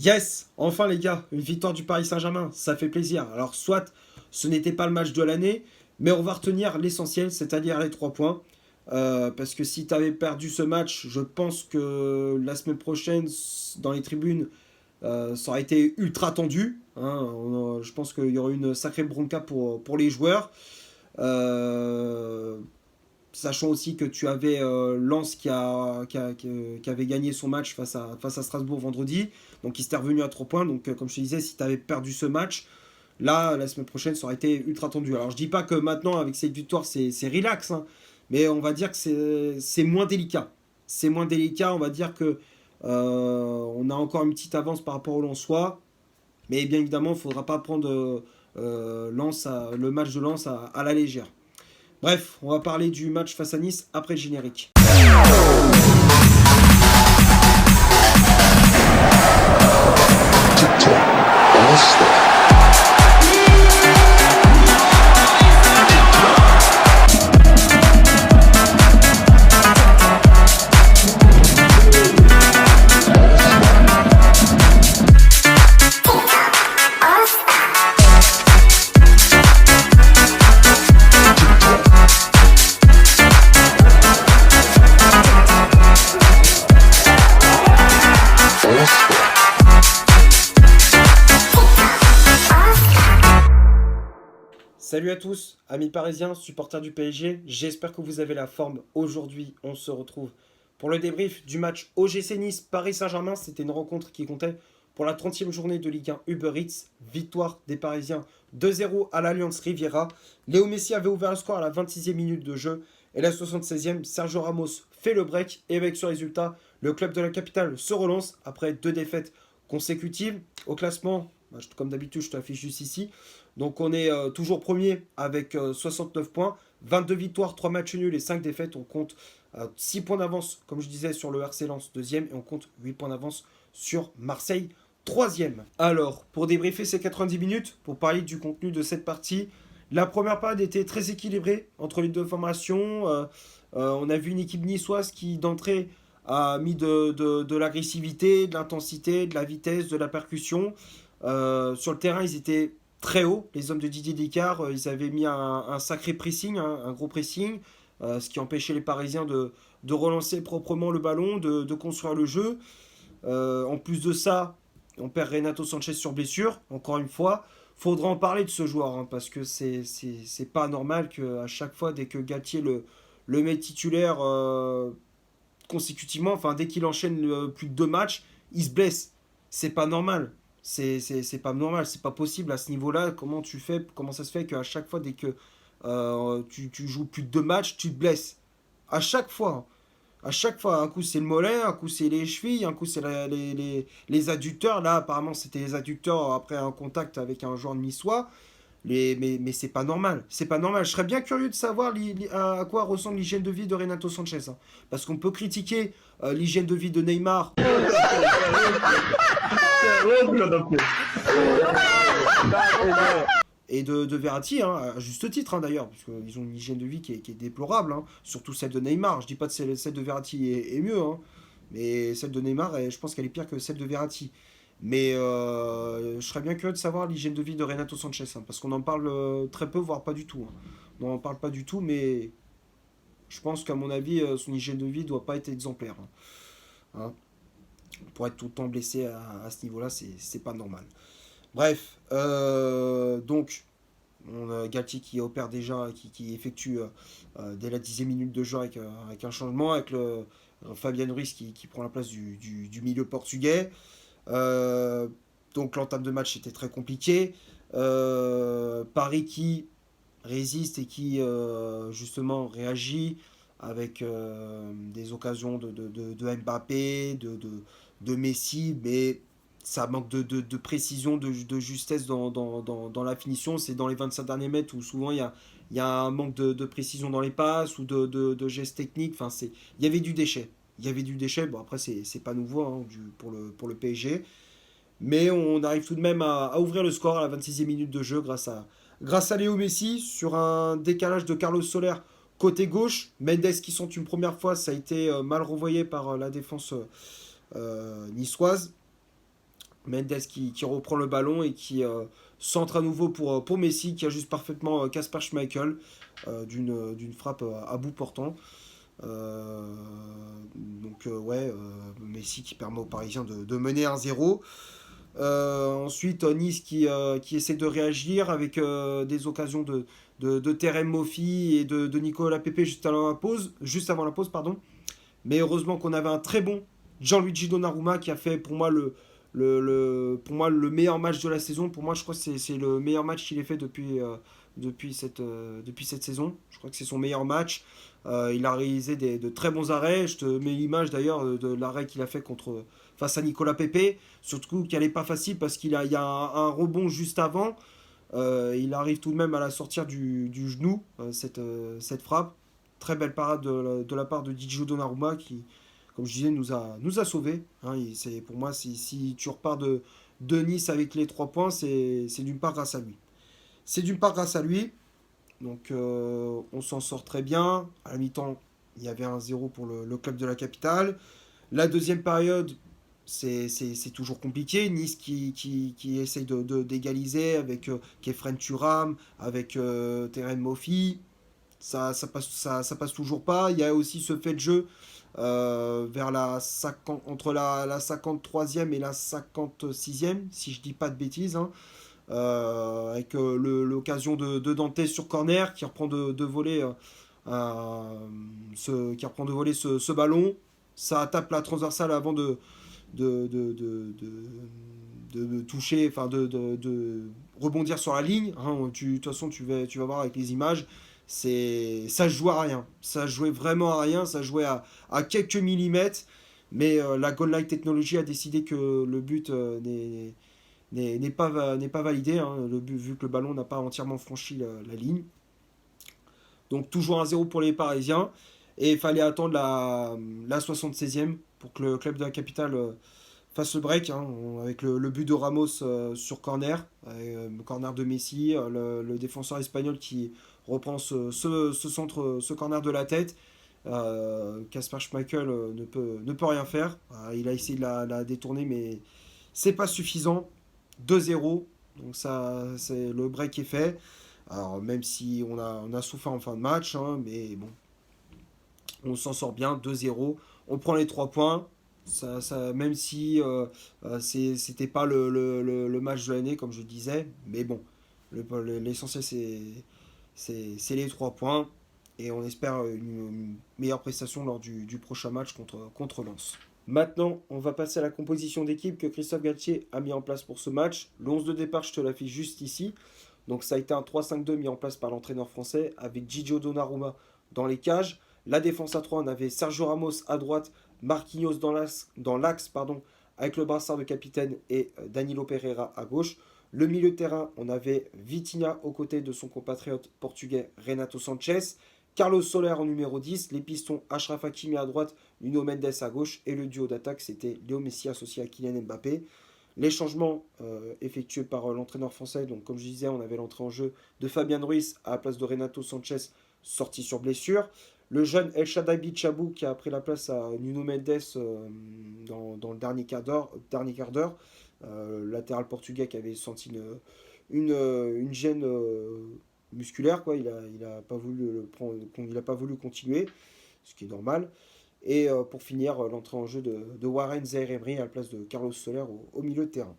Yes, enfin les gars, une victoire du Paris Saint-Germain, ça fait plaisir. Alors soit ce n'était pas le match de l'année, mais on va retenir l'essentiel, c'est-à-dire les 3 points. Parce que si tu avais perdu ce match, je pense que la semaine prochaine, dans les tribunes, ça aurait été ultra tendu, hein. Je pense qu'il y aurait une sacrée bronca pour les joueurs. Euh, Sachant aussi que tu avais Lens qui avait gagné son match face à Strasbourg vendredi. Donc il s'était revenu à 3 points. Donc comme je te disais, si tu avais perdu ce match, là, la semaine prochaine, ça aurait été ultra tendu. Alors je dis pas que maintenant, avec cette victoire, c'est relax, hein, mais on va dire que c'est moins délicat. C'est moins délicat, on va dire que on a encore une petite avance par rapport au Lensois. Mais bien évidemment, il ne faudra pas prendre le match de Lens à la légère. Bref, on va parler du match face à Nice après le générique. Salut à tous, amis parisiens, supporters du PSG, j'espère que vous avez la forme. Aujourd'hui, on se retrouve pour le débrief du match OGC Nice Paris Saint-Germain. C'était une rencontre qui comptait pour la 30e journée de Ligue 1 Uber Eats. Victoire des Parisiens 2-0 à l'Alliance Riviera. Léo Messi avait ouvert le score à la 26e minute de jeu. Et la 76e, Sergio Ramos fait le break. Et avec ce résultat, le club de la capitale se relance après 2 défaites consécutives. Au classement, comme d'habitude, je t'affiche juste ici. Donc on est toujours premier avec 69 points, 22 victoires, 3 matchs nuls et 5 défaites. On compte 6 points d'avance, comme je disais, sur le RC Lens 2e et on compte 8 points d'avance sur Marseille 3e. Alors, pour débriefer ces 90 minutes, pour parler du contenu de cette partie, la première période était très équilibrée entre les deux formations. On a vu une équipe niçoise qui d'entrée a mis de l'agressivité, de l'intensité, de la vitesse, de la percussion. Sur le terrain, ils étaient très haut. Les hommes de Didier Décart, ils avaient mis un sacré pressing, hein, un gros pressing, ce qui empêchait les Parisiens de relancer proprement le ballon, de construire le jeu. En plus de ça, on perd Renato Sanchez sur blessure, encore une fois. Faudra en parler de ce joueur, hein, parce que c'est pas normal qu'à chaque fois, dès que Galtier le met titulaire consécutivement, enfin dès qu'il enchaîne plus de 2 matchs, il se blesse. C'est pas normal. C'est pas normal, c'est pas possible à ce niveau-là. Comment ça se fait qu'à chaque fois, dès que tu joues plus de 2 matchs, tu te blesses. À chaque fois. Hein. À chaque fois. Un coup, c'est le mollet, un coup, c'est les chevilles, un coup, c'est les adducteurs. Là, apparemment, c'était les adducteurs après un contact avec un joueur niçois. Mais c'est pas normal. C'est pas normal. Je serais bien curieux de savoir à quoi ressemble l'hygiène de vie de Renato Sanchez. Hein. Parce qu'on peut critiquer l'hygiène de vie de Neymar. Et de Verratti, hein, à juste titre hein, d'ailleurs, parce qu'ils ont une hygiène de vie qui est déplorable, hein, surtout celle de Neymar. Je dis pas que celle de Verratti est mieux, hein, mais celle de Neymar, je pense qu'elle est pire que celle de Verratti. Mais je serais bien curieux de savoir l'hygiène de vie de Renato Sanchez, hein, parce qu'on en parle très peu, voire pas du tout. Hein. On n'en parle pas du tout, mais je pense qu'à mon avis, son hygiène de vie doit pas être exemplaire. Hein. Hein. Pour être tout le temps blessé à ce niveau-là, c'est pas normal. Bref, donc, on a Galtier qui opère déjà, qui effectue dès la 10e minute de jeu avec un changement, avec Fabian Ruiz qui prend la place du milieu portugais. Euh, donc l'entame de match était très compliqué. Paris qui résiste et qui justement réagit avec des occasions de Mbappé, de Messi, mais ça manque de précision, de justesse dans la finition. C'est dans les 25 derniers mètres où souvent il y a un manque de précision dans les passes ou de gestes techniques. Enfin, il y avait du déchet. Il y avait du déchet. Bon, après, c'est pas nouveau hein, pour le PSG. Mais on arrive tout de même à ouvrir le score à la 26e minute de jeu grâce à Léo Messi sur un décalage de Carlos Soler côté gauche. Mendes qui sont une première fois, ça a été mal renvoyé par la défense niçoise. Mendes qui reprend le ballon et qui centre à nouveau pour Messi, qui ajuste parfaitement Kasper Schmeichel d'une frappe à bout portant. Ouais, Messi qui permet aux Parisiens de mener 1-0. Ensuite, Nice qui essaie de réagir avec des occasions de Terem Moffi et de Nicolas Pepe juste avant la pause, pardon. Mais heureusement qu'on avait un très bon Gianluigi Donnarumma qui a fait pour moi pour moi, le meilleur match de la saison. Pour moi, je crois que c'est le meilleur match qu'il ait fait depuis cette saison. Je crois que c'est son meilleur match. Il a réalisé de très bons arrêts. Je te mets l'image d'ailleurs de l'arrêt qu'il a fait face à Nicolas Pepe. Surtout qu'elle n'est pas facile parce il y a un rebond juste avant. Il arrive tout de même à la sortir du genou, cette frappe. Très belle parade de la part de Gigi Donnarumma qui, comme je disais, nous a sauvés. Hein. Pour moi, si tu repars de Nice avec les 3 points, c'est d'une part grâce à lui. C'est d'une part grâce à lui. Donc on s'en sort très bien. À la mi-temps, il y avait 1-0 pour le club de la capitale. La deuxième période, c'est toujours compliqué. Nice qui essaye d'égaliser avec Kefren Turam, avec Terem Moffi. Ça passe toujours pas. Il y a aussi ce fait de jeu vers entre la 53e et la 56e, si je dis pas de bêtises. Hein. Avec l'occasion de Dante sur corner qui reprend de voler, ce ballon. Ça tape la transversale avant de, de, de, de toucher, enfin de rebondir sur la ligne. Hein. De toute façon, tu vas voir avec les images. Ça se joue à rien. Ça jouait vraiment à rien. Ça jouait à quelques millimètres. Mais la Goal Line Technology a décidé que le but n'est pas validé. Hein, vu que le ballon n'a pas entièrement franchi la ligne. Donc toujours 1-0 pour les Parisiens. Et il fallait attendre la 76e pour que le club de la capitale fasse le break. Hein, avec le but de Ramos sur corner. Corner de Messi. Le défenseur espagnol qui reprend ce corner de la tête. Kasper Schmeichel ne peut rien faire. Il a essayé de la détourner, mais c'est pas suffisant. 2-0. Donc le break est fait. Alors même si on a souffert en fin de match, hein, mais bon, on s'en sort bien, 2-0. On prend les 3 points. Même si c'était pas le match de l'année, comme je disais. Mais bon, l'essentiel c'est les 3 points. Et on espère une meilleure prestation lors du prochain match contre Lens. Maintenant, on va passer à la composition d'équipe que Christophe Galtier a mis en place pour ce match. Le 11 de départ, je te l'affiche juste ici. Donc ça a été un 3-5-2 mis en place par l'entraîneur français avec Gigio Donnarumma dans les cages. La défense à 3, on avait Sergio Ramos à droite, Marquinhos dans l'axe avec le brassard de capitaine et Danilo Pereira à gauche. Le milieu de terrain, on avait Vitinha aux côtés de son compatriote portugais Renato Sanchez. Carlos Soler en numéro 10, les pistons Achraf Hakimi à droite, Nuno Mendes à gauche et le duo d'attaque c'était Léo Messi associé à Kylian Mbappé. Les changements effectués par l'entraîneur français, donc comme je disais, on avait l'entrée en jeu de Fabian Ruiz à la place de Renato Sanchez, sorti sur blessure. Le jeune El Shaddai Chabou qui a pris la place à Nuno Mendes dans le dernier quart d'heure. Latéral portugais qui avait senti une gêne musculaire, quoi. Il a pas voulu le prendre, il a pas voulu continuer, ce qui est normal. Et pour finir, l'entrée en jeu de Warren Zaïre-Emery à la place de Carlos Soler au milieu de terrain.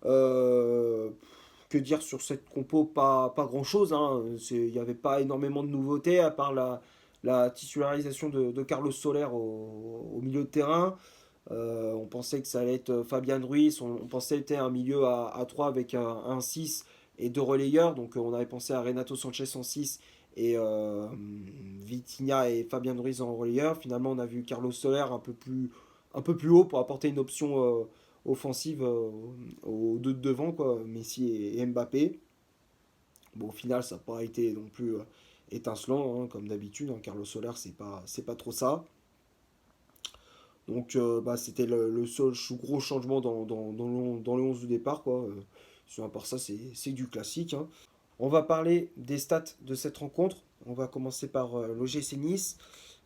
Que dire sur cette compo? Pas grand chose. Hein. Il n'y avait pas énormément de nouveautés à part la titularisation de Carlos Soler au milieu de terrain. On pensait que ça allait être Fabian Ruiz. On pensait que c'était un milieu à 3 avec un 6 et 2 relayeurs. Donc on avait pensé à Renato Sanchez en 6 et Vitinha et Fabian Ruiz en relayeur. Finalement, on a vu Carlos Soler un peu plus haut pour apporter une option offensive aux deux de devant, quoi, Messi et Mbappé. Bon, au final, ça n'a pas été non plus étincelant, hein, comme d'habitude. Hein, Carlos Soler, c'est pas trop ça. Donc, c'était le seul gros changement dans le 11 de départ, quoi. À part ça, c'est du classique. Hein. On va parler des stats de cette rencontre. On va commencer par l'OGC Nice.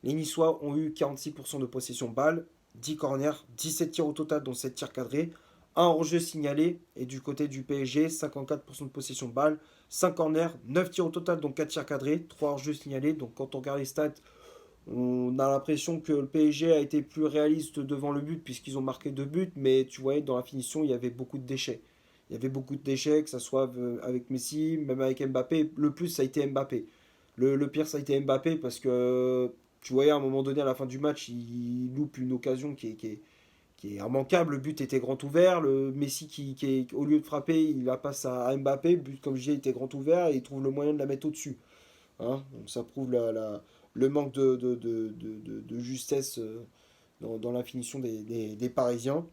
Les Niçois ont eu 46% de possession balle, 10 corners, 17 tirs au total, dont 7 tirs cadrés, un hors-jeu signalé. Et du côté du PSG, 54% de possession de balle, 5 corners, 9 tirs au total, dont 4 tirs cadrés, 3 hors-jeu signalés. Donc quand on regarde les stats, on a l'impression que le PSG a été plus réaliste devant le but puisqu'ils ont marqué 2 buts, mais tu voyais dans la finition, il y avait beaucoup de déchets. Il y avait beaucoup de déchets, que ce soit avec Messi, même avec Mbappé. Le plus, ça a été Mbappé. Le pire, ça a été Mbappé parce que tu voyais à un moment donné, à la fin du match, il loupe une occasion qui est immanquable. Le but était grand ouvert. Le Messi, au lieu de frapper, il la passe à Mbappé. Le but, comme je disais, était grand ouvert et il trouve le moyen de la mettre au-dessus. Hein. Donc ça prouve le manque de justesse dans la finition des Parisiens.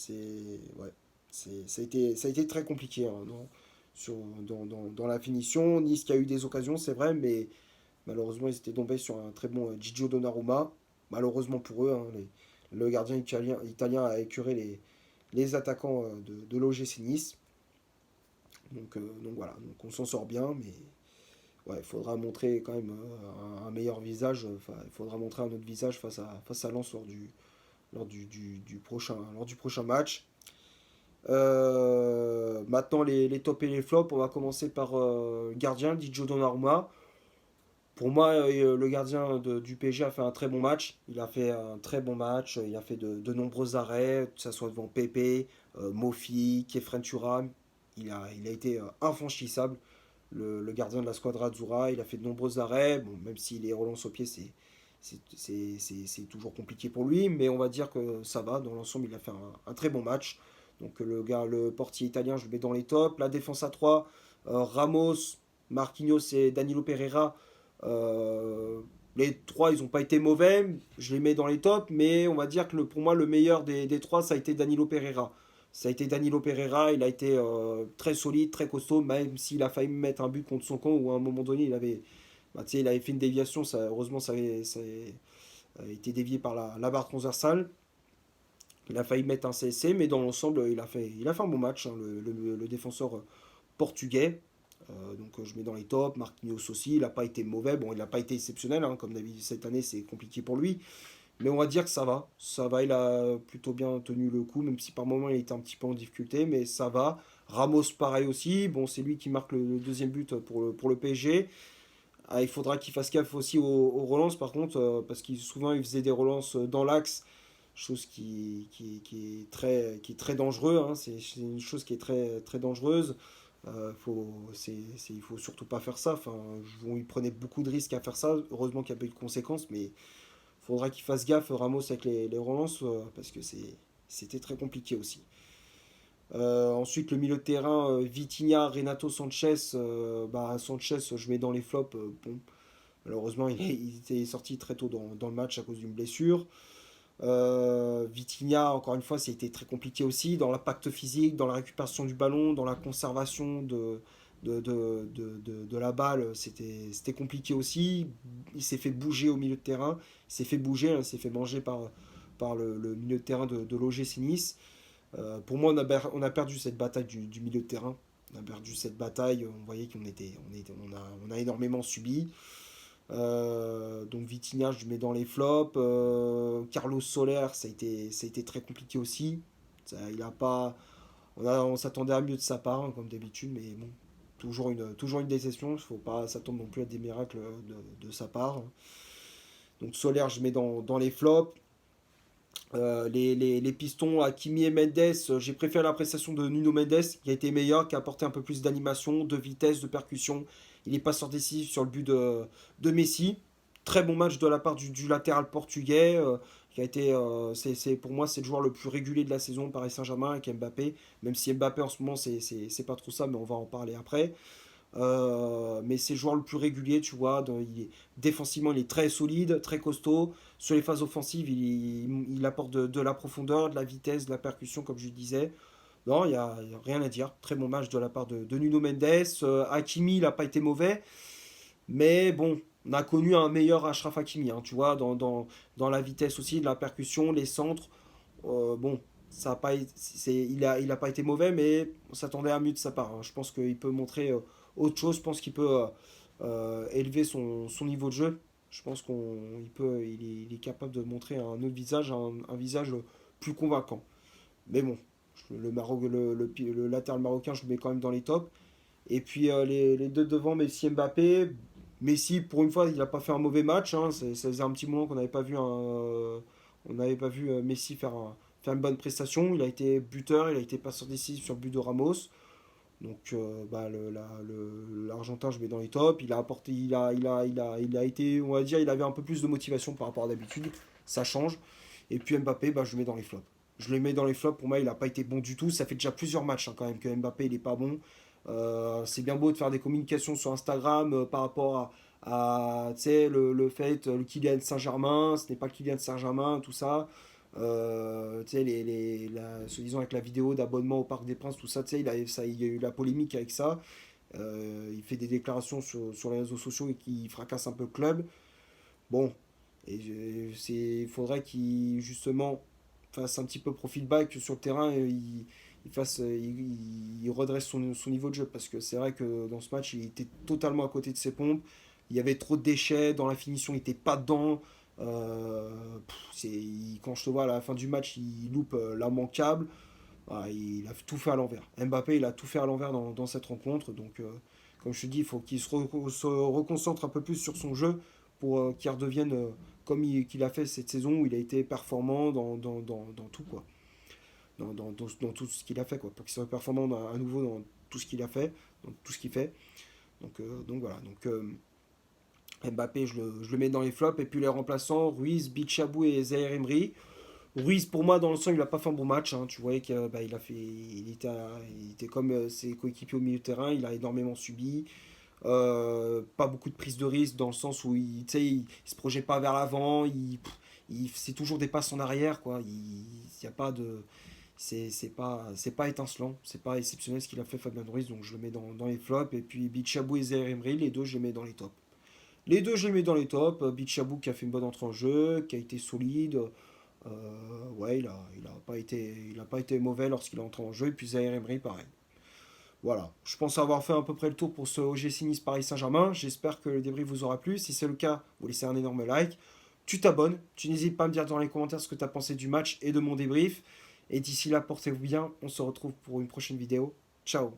Ouais, ça a été très compliqué hein, dans la finition. Nice qui a eu des occasions, c'est vrai, mais malheureusement, ils étaient tombés sur un très bon Gigio Donnarumma. Malheureusement pour eux, hein, le gardien italien a écuré les attaquants de l'OGC Nice. Donc voilà, donc on s'en sort bien, mais ouais, il faudra montrer quand même un meilleur visage. Enfin, il faudra montrer un autre visage face à Lens lors du prochain match. Maintenant, les tops et les flops. On va commencer par le gardien, Gigio Donnarumma. Pour moi, le gardien du PSG a fait un très bon match. Il a fait un très bon match. Il a fait de nombreux arrêts, que ce soit devant Pepe, Mofi, Kefren Turam. Il a été infranchissable, le gardien de la Squadra Azzurra. Il a fait de nombreux arrêts. Bon, même si les relances au pied, c'est toujours compliqué pour lui. Mais on va dire que ça va. Dans l'ensemble, il a fait un très bon match. Donc le portier italien, je le mets dans les tops. La défense à 3, Ramos, Marquinhos et Danilo Pereira. Euh, les trois, ils n'ont pas été mauvais. Je les mets dans les tops. Mais on va dire que pour moi, le meilleur des trois, ça a été Danilo Pereira. Ça a été Danilo Pereira. Il a été très solide, très costaud. Même s'il a failli mettre un but contre son camp, où à un moment donné, il avait fait une déviation. Heureusement, ça a été dévié par la barre transversale. Il a failli mettre un CSC, mais dans l'ensemble, il a fait un bon match, hein, le défenseur portugais. Donc je mets dans les tops. Marquinhos aussi, il n'a pas été mauvais. Bon, il n'a pas été exceptionnel, hein, comme d'habitude cette année, c'est compliqué pour lui. Mais on va dire que ça va. Ça va, il a plutôt bien tenu le coup, même si par moment il était un petit peu en difficulté, mais ça va. Ramos, pareil aussi. Bon, c'est lui qui marque le deuxième but pour le PSG. Ah, il faudra qu'il fasse gaffe aussi aux relances, par contre, parce qu'il souvent il faisait des relances dans l'axe, chose qui est très dangereux. Hein. C'est une chose qui est très, très dangereuse. Il faut surtout pas faire ça. Enfin, il prenait beaucoup de risques à faire ça. Heureusement qu'il n'y a pas eu de conséquences, mais il faudra qu'il fasse gaffe, Ramos, avec les relances, parce que c'était très compliqué aussi. Ensuite, le milieu de terrain, Vitinha, Renato Sanchez. Sanchez, je mets dans les flops. Bon, malheureusement, il était sorti très tôt dans le match à cause d'une blessure. Vitinha, encore une fois, c'était très compliqué aussi dans l'impact physique, dans la récupération du ballon, dans la conservation de la balle. C'était compliqué aussi. Il s'est fait bouger au milieu de terrain. Il s'est fait bouger, hein, il s'est fait manger par le milieu de terrain de l'OGC Nice. Pour moi, on a perdu cette bataille du milieu de terrain. On a perdu cette bataille. On voyait qu'on a énormément subi. Donc Vitinha, je le mets dans les flops. Carlos Soler, ça a été très compliqué aussi. Il a pas, on s'attendait à mieux de sa part, hein, comme d'habitude, mais bon, toujours une déception. Il ne faut pas s'attendre non plus à des miracles de sa part. Donc Soler, je mets dans les flops. Les pistons, Hakimi et Mendes, j'ai préféré l'appréciation de Nuno Mendes, qui a été meilleur, qui a apporté un peu plus d'animation, de vitesse, de percussion. Il est passeur décisif sur le but de Messi. Très bon match de la part du latéral portugais, qui a été, pour moi, c'est le joueur le plus régulier de la saison Paris Saint-Germain avec Mbappé. Même si Mbappé en ce moment, c'est pas trop ça, mais on va en parler après. Mais c'est le joueur le plus régulier, tu vois. Défensivement, il est très solide, très costaud. Sur les phases offensives, il apporte de la profondeur, de la vitesse, de la percussion, comme je le disais. Non, il y a rien à dire. Très bon match de la part de Nuno Mendes. Hakimi, il n'a pas été mauvais. Mais bon, on a connu un meilleur Achraf Hakimi, hein, tu vois, dans la vitesse aussi, de la percussion, les centres. Bon, ça a pas, il a pas été mauvais, mais on s'attendait à mieux de sa part, hein. Je pense qu'il peut montrer autre chose. Je pense qu'il peut élever son niveau de jeu. Je pense il est capable de montrer un autre visage, un visage plus convaincant. Mais bon, le latéral marocain, je le mets quand même dans les tops. Et puis les deux devant, Messi et Mbappé. Messi, pour une fois, il n'a pas fait un mauvais match, hein. Ça faisait un petit moment qu'on n'avait pas vu, Messi faire une bonne prestation. Il a été buteur, il a été passeur décisif sur le but de Ramos. Donc bah, l'Argentin, je mets dans les tops. Il a apporté, il a été, on va dire, il avait un peu plus de motivation par rapport à d'habitude. Ça change. Et puis Mbappé, bah, je le mets dans les flops. Je le mets dans les flops. Pour moi, il n'a pas été bon du tout. Ça fait déjà plusieurs matchs, hein, quand même, que Mbappé, il n'est pas bon. C'est bien beau de faire des communications sur Instagram par rapport tu sais, le fait, le Kylian Saint-Germain, ce n'est pas le Kylian Saint-Germain, tout ça. Tu sais, soi-disant avec la vidéo d'abonnement au Parc des Princes, tout ça, tu sais, il y a eu la polémique avec ça. Il fait des déclarations sur les réseaux sociaux et qui fracasse un peu le club. Bon, il faudrait qu'il, justement, fasse un petit peu profil bas, que sur le terrain, il redresse son niveau de jeu. Parce que c'est vrai que dans ce match, il était totalement à côté de ses pompes. Il y avait trop de déchets, dans la finition, il n'était pas dedans. Quand je te vois à la fin du match, il loupe l'immanquable. Ah, il a tout fait à l'envers. Mbappé, il a tout fait à l'envers dans cette rencontre. Donc, comme je te dis, il faut qu'il se reconcentre un peu plus sur son jeu pour qu'il redevienne comme qu'il a fait cette saison où il a été performant dans tout, quoi. Dans tout ce qu'il a fait, quoi. Pour qu'il soit performant à nouveau dans tout ce qu'il a fait, dans tout ce qu'il fait. Donc voilà. Mbappé, je le mets dans les flops. Et puis les remplaçants, Ruiz, Bichabou et Zaire Emery. Ruiz, pour moi, dans le sens, il n'a pas fait un bon match, hein. Tu voyais qu'il bah, il était comme ses coéquipiers au milieu de terrain. Il a énormément subi. Pas beaucoup de prise de risque dans le sens où tu sais, il se projette pas vers l'avant. C'est toujours des passes en arrière, quoi. Il y a pas de. C'est pas étincelant. C'est pas exceptionnel ce qu'il a fait Fabien Ruiz. Donc je le mets dans les flops. Et puis Bichabou et Zaire Emery, les deux, je les mets dans les tops. Les deux, je les mets dans les tops. Bichabou qui a fait une bonne entrée en jeu, qui a été solide. Ouais, il a pas été mauvais lorsqu'il est entré en jeu. Et puis Zaire Emery, pareil. Voilà, je pense avoir fait à peu près le tour pour ce OGC Nice Paris Saint-Germain. J'espère que le débrief vous aura plu. Si c'est le cas, vous laissez un énorme like. Tu t'abonnes. Tu n'hésites pas à me dire dans les commentaires ce que tu as pensé du match et de mon débrief. Et d'ici là, portez-vous bien. On se retrouve pour une prochaine vidéo. Ciao.